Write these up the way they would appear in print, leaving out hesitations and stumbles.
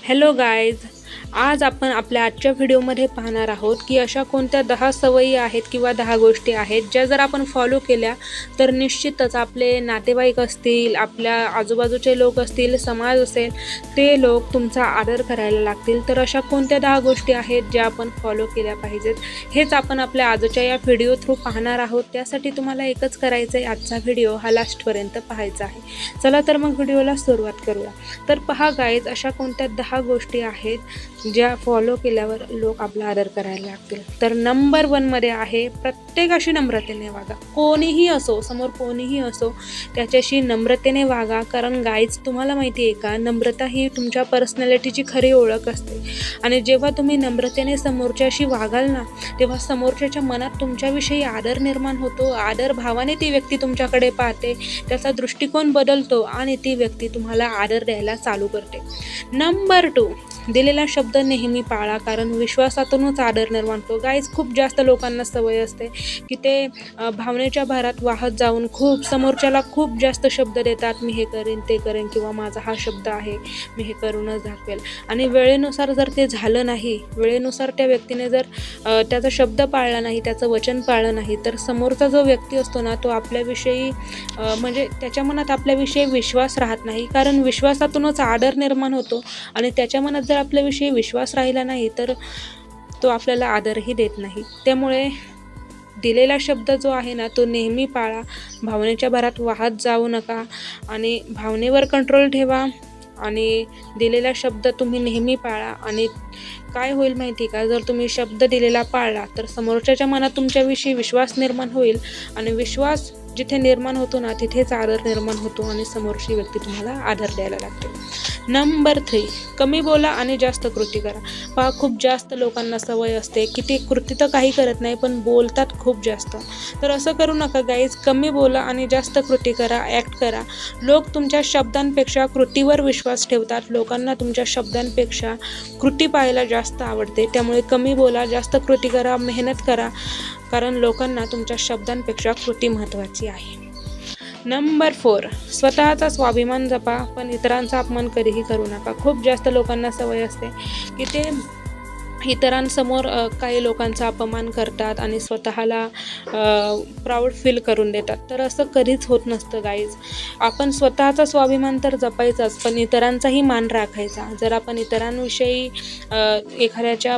Hello guys, आज आपण आपल्या आजच्या व्हिडिओमध्ये पाहणार आहोत की अशा कोणत्या 10 सवयी आहेत किंवा 10 गोष्टी आहेत ज्या जर आपण फॉलो केल्या तर निश्चितच आपले नातेवाईक असतील, आपल्या आजूबाजूचे लोक असतील, समाज असेल, ते लोक तुमचा आदर करायला लागतील. तर अशा कोणत्या 10 गोष्टी आहेत ज्या आपण फॉलो केल्या पाहिजेत, हेच आपण आपल्या आजच्या या व्हिडिओ थ्रू पाहणार आहोत. त्यासाठी तुम्हाला एकच करायचं आहे, आजचा व्हिडिओ हा लास्टपर्यंत पाहायचा आहे. चला तर मग व्हिडिओला सुरुवात करूया. तर पहा गाईज, अशा कोणत्या 10 गोष्टी आहेत ज्या फॉलो केल्यावर लोक आपला आदर करायला लागतील. तर नंबर 1 मध्ये आहे, प्रत्येकाशी नम्रतेने वागा. कोणीही असो, समोर कोणीही असो, त्याच्याशी नम्रतेने वागा. कारण गाईज, तुम्हाला माहिती आहे का, नम्रता ही तुमच्या पर्सनॅलिटीची खरी ओळख असते. आणि जेव्हा तुम्ही नम्रतेने समोरच्याशी वागाल ना, तेव्हा समोरच्याच्या मनात तुमच्याविषयी आदर निर्माण होतो. आदर भावाने ती व्यक्ती तुमच्याकडे पाहते, त्याचा दृष्टिकोन बदलतो आणि ती व्यक्ती तुम्हाला आदर द्यायला चालू करते. नंबर 2, दिलेला शब्द नेहमी पाळा. कारण विश्वासातूनच आदर निर्माण होतो. गाईज, खूप जास्त लोकांना सवय असते की ते भावनेच्या भरात वाहत जाऊन समोरच्याला खूप जास्त शब्द देतात. मी हे करेन, ते करेन, किंवा माझा हा शब्द आहे, मी हे करूनच दाखवेल. आणि वेळेनुसार जर ते झालं नाही, वेळेनुसार त्या व्यक्तीने जर त्याचा शब्द पाळला नाही, त्याचं वचन पाळलं नाही, तर समोरचा जो व्यक्ती असतो ना, तो आपल्याविषयी म्हणजे त्याच्या मनात आपल्याविषयी विश्वास राहत नाही. कारण विश्वासातूनच आदर निर्माण होतो आणि त्याच्या मनात जर आपल्याविषयी विश्वास राहिला नाही तर तो आपल्याला आदरही देत नाही. त्यामुळे दिलेला शब्द जो आहे ना, तो नेहमी पाळा. भावनेच्या भरात वाहत जाऊ नका आणि भावनेवर कंट्रोल ठेवा आणि दिलेला शब्द तुम्ही नेहमी पाळा. आणि काय होईल माहिती का, जर तुम्ही शब्द दिलेला पाळला तर समोरच्याच्या मनात तुमच्याविषयी विश्वास निर्माण होईल आणि विश्वास जिथे निर्माण होतो ना, तिथेच आदर निर्माण होतो आणि समोरची व्यक्ती तुम्हाला आदर द्यायला लागते. नंबर 3, कमी बोला आणि जास्त कृती करा. पहा, खूप जास्त लोकांना सवय असते की ते कृती तर काही करत नाही, पण बोलतात खूप जास्त. तर असं करू नका गाईज. कमी बोला आणि जास्त कृती करा, ॲक्ट करा. लोक तुमच्या शब्दांपेक्षा कृतीवर विश्वास ठेवतात. लोकांना तुमच्या शब्दांपेक्षा कृती पाहायला जास्त आवडते. त्यामुळे कमी बोला, जास्त कृती करा, मेहनत करा. कारण लोकांना तुमच्या शब्दांपेक्षा कृती महत्त्वाची आहे. नंबर 4, स्वतःचा स्वाभिमान जपा, पण इतरांचा अपमान कधीही करू नका. खूप जास्त लोकांना सवय असते की ते इतरांसमोर काही लोकांचा अपमान करतात आणि स्वतःला प्राऊड फील करून देतात. तर असं कधीच होत नसतं गाईज. आपण स्वतःचा स्वाभिमान तर जपायचाच, पण इतरांचाही मान राखायचा. जर आपण इतरांविषयी एखाद्याच्या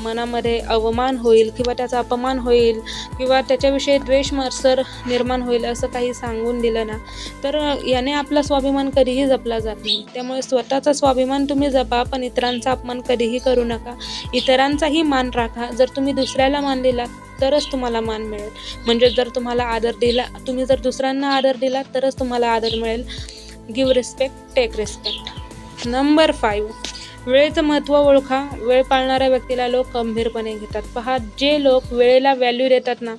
मनामध्ये अवमान होईल किंवा त्याचा अपमान होईल किंवा त्याच्याविषयी द्वेष मत्सर निर्माण होईल असं काही सांगून दिलं ना, तर याने आपला स्वाभिमान कधीही जपला जात नाही. त्यामुळे स्वतःचा स्वाभिमान तुम्ही जपा, पण इतरांचा अपमान कधीही करू नका. इतरांचाही मान राखा. जर तुम्ही दुसऱ्याला मान दिला तरच तुम्हाला मान मिळेल. म्हणजे जर तुम्हाला आदर दिला, तुम्ही जर दुसऱ्यांना आदर दिला तरच तुम्हाला आदर मिळेल. Give respect, take respect. Number 5, वेळेचं महत्त्व ओळखा. वेळ पाळणाऱ्या व्यक्तीला लोक गंभीरपणे घेतात. पहा, जे लोक वेळेला व्हॅल्यू देतात ना,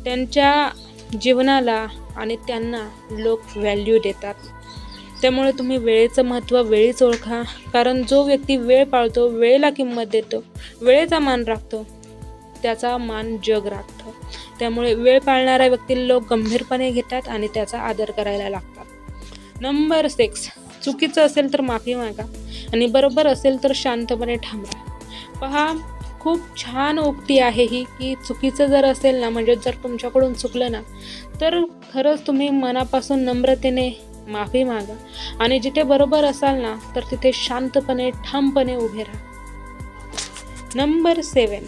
त्यांच्या जीवनाला आणि त्यांना लोक व्हॅल्यू देतात. त्यामुळे तुम्ही वेळेचं महत्त्व वेळीच ओळखा. कारण जो व्यक्ती वेळ पाळतो, वेळेला किंमत देतो, वेळेचा मान राखतो, त्याचा मान जग राखतं. त्यामुळे वेळ पाळणाऱ्या व्यक्तीला लोक गंभीरपणे घेतात आणि त्याचा आदर करायला लागतात. नंबर 6, चुकीचं असेल तर माफी मागा आणि बरोबर असेल तर शांतपणे थांबा. पहा, खूप छान उक्ती आहे ही, की चुकीचं जर असेल ना, म्हणजे जर तुमच्याकडून चुकलं ना, तर खरंच तुम्ही मनापासून नम्रतेने माफी मागा आणि जिथे बरोबर असाल ना, तर तिथे शांतपणे ठामपणे उभे राहा. नंबर 7,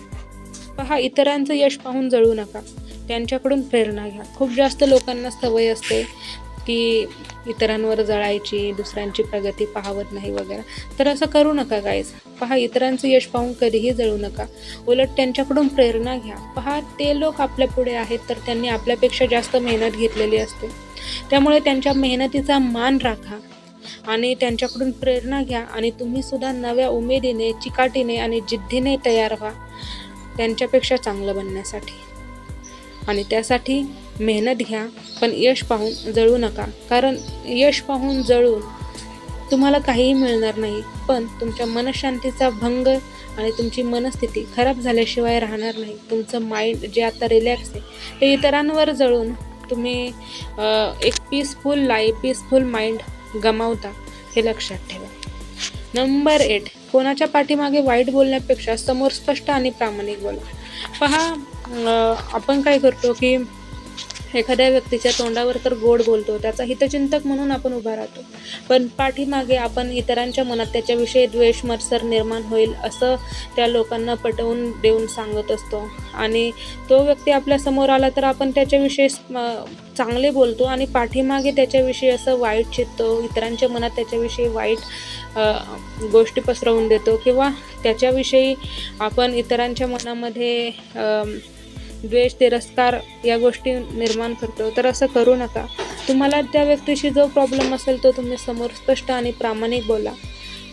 पहा, इतरांचं यश पाहून जळू नका, त्यांच्याकडून प्रेरणा घ्या. खूप जास्त लोकांना सवय असते की इतरांवर जळायची, दुसऱ्यांची प्रगती पाहवत नाही वगैरे. तर असं करू नका गाईज. पहा, इतरांचं यश पाहून कधीही जळू नका, उलट त्यांच्याकडून प्रेरणा घ्या. पहा, ते लोक आपल्या पुढे आहेत तर त्यांनी आपल्यापेक्षा जास्त मेहनत घेतलेली असते. त्यामुळे त्यांच्या मेहनतीचा मान राखा आणि त्यांच्याकडून प्रेरणा घ्या आणि तुम्ही सुद्धा नव्या उमेदीने, चिकाटीने आणि जिद्दीने तयार व्हा त्यांच्यापेक्षा चांगलं बनण्यासाठी. आणि त्यासाठी मेहनत घ्या, पण यश पाहून जळू नका. कारण यश पाहून जळून तुम्हाला काहीही मिळणार नाही, पण तुमच्या मनशांतीचा भंग आणि तुमची मनस्थिती खराब झाल्याशिवाय राहणार नाही. तुमचं माइंड जे आता रिलॅक्स आहे, ते इतरांवर जळून तुम्ही एक पीसफुल लाईफ, पीसफुल माइंड गमावता, हे लक्षात ठेवा. नंबर 8, कोणाच्या पाठीमागे वाईट बोलण्यापेक्षा समोर स्पष्ट आणि प्रामाणिक बोला. पहा, आपण काय करतो की एखाद्या व्यक्तीच्या तोंडावर तर गोड बोलतो, त्याचा हितचिंतक म्हणून आपण उभा राहतो, पण पाठीमागे आपण इतरांच्या मनात त्याच्याविषयी द्वेष मत्सर निर्माण होईल असं त्या लोकांना पटवून देऊन सांगत असतो. आणि तो व्यक्ती आपल्या समोर आला तर आपण त्याच्याविषयी चांगले बोलतो आणि पाठीमागे त्याच्याविषयी असं वाईट चित्तो, इतरांच्या मनात त्याच्याविषयी वाईट गोष्टी पसरवून देतो किंवा त्याच्याविषयी आपण इतरांच्या मनामध्ये द्वेष तिरस्कार या गोष्टी निर्माण करतो. तर असं करू नका. तुम्हाला त्या व्यक्तीशी जो प्रॉब्लेम असेल तो तुम्ही समोर स्पष्ट आणि प्रामाणिक बोला.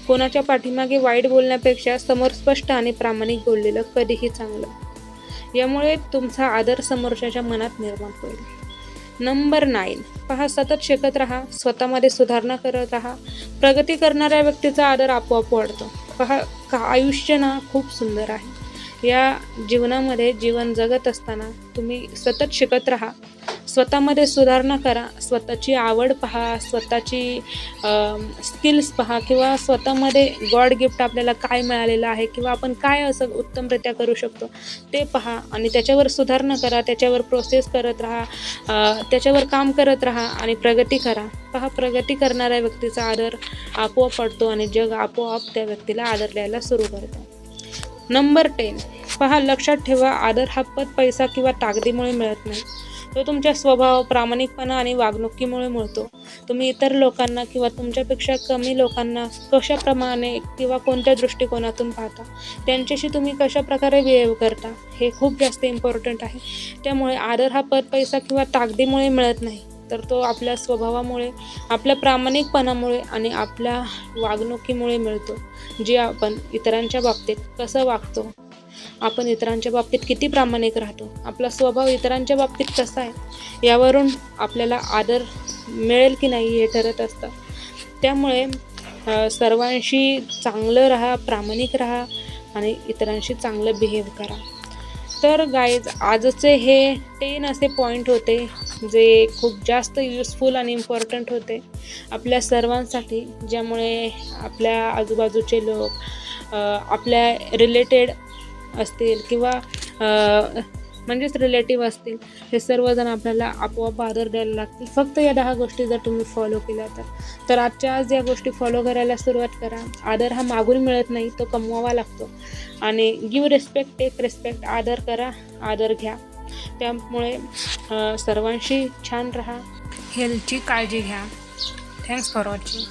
कोणाच्या पाठीमागे वाईट बोलण्यापेक्षा समोर स्पष्ट आणि प्रामाणिक बोललेलं कधीही चांगलं. यामुळे तुमचा आदर समोरच्याच्या मनात निर्माण होईल. नंबर 9, पहा, सतत शिकत राहा, स्वतःमध्ये सुधारणा करत राहा. प्रगती करणाऱ्या व्यक्तीचा आदर आपोआप वाढतो. पहा, आयुष्य ना खूप सुंदर आहे. या जीवनामध्ये जीवन जगत असताना तुम्ही सतत शिकत राहा, स्वतःमध्ये सुधारणा करा, स्वतःची आवड पहा, स्वतःची स्किल्स पहा किंवा स्वतःमध्ये गॉड गिफ्ट आपल्याला काय मिळालेलं आहे किंवा आपण काय असं उत्तमरित्या करू शकतो ते पहा आणि त्याच्यावर सुधारणा करा, त्याच्यावर प्रोसेस करत राहा, त्याच्यावर काम करत राहा आणि प्रगती करा. पहा, प्रगती करणाऱ्या व्यक्तीचा आदर आपोआप वाढतो आणि जग आपोआप त्या व्यक्तीला आदर द्यायला सुरू करतं. नंबर 10, पहा, लक्षात ठेवा, आदर हा पद, पैसा किंवा ताकदीमुळे मिळत नाही. तो तुमच्या स्वभाव, प्रामाणिकपणा आणि वागणुकीमुळे मिळतो. तुम्ही इतर लोकांना किंवा तुमच्यापेक्षा कमी लोकांना कशाप्रमाणे किंवा कोणत्या दृष्टिकोनातून पाहता, त्यांच्याशी तुम्ही कशाप्रकारे बिहेव करता, हे खूप जास्त इम्पॉर्टंट आहे. त्यामुळे आदर हा पद, पैसा किंवा ताकदीमुळे मिळत नाही, तर तो आपल्या स्वभावामुळे, आपल्या प्रामाणिकपणामुळे आणि आपल्या वागणुकीमुळे मिळतो. जे आपण इतरांच्या बाबतीत कसं वागतो, आपण इतरांच्या बाबतीत किती प्रामाणिक राहतो, आपला स्वभाव इतरांच्या बाबतीत कसा आहे, यावरून आपल्याला आदर मिळेल की नाही हे ठरत असतं. त्यामुळे सर्वांशी चांगलं राहा, प्रामाणिक राहा आणि इतरांशी चांगलं बिहेव करा. तर गाईज, आजचे हे 10 असे पॉईंट होते जे खूप जास्त युजफुल आणि इम्पॉर्टंट होते आपल्या सर्वांसाठी, ज्यामुळे आपल्या आजूबाजूचे लोक, आपल्या रिलेटेड असतील किंवा म्हणजेच रिलेटिव्ह असतील, हे सर्वजण आपल्याला आपोआप आदर द्यायला लागतील. फक्त या 10 गोष्टी जर तुम्ही फॉलो केल्या तर आजच्या आज या गोष्टी फॉलो करायला सुरुवात करा. आदर हा मागून मिळत नाही, तो कमवावा लागतो. आणि गिव्ह रिस्पेक्ट, टेक रिस्पेक्ट. आदर करा, आदर घ्या. त्यामुळे सर्वांशी छान राहा, हेल्थची काळजी घ्या. Thanks for watching.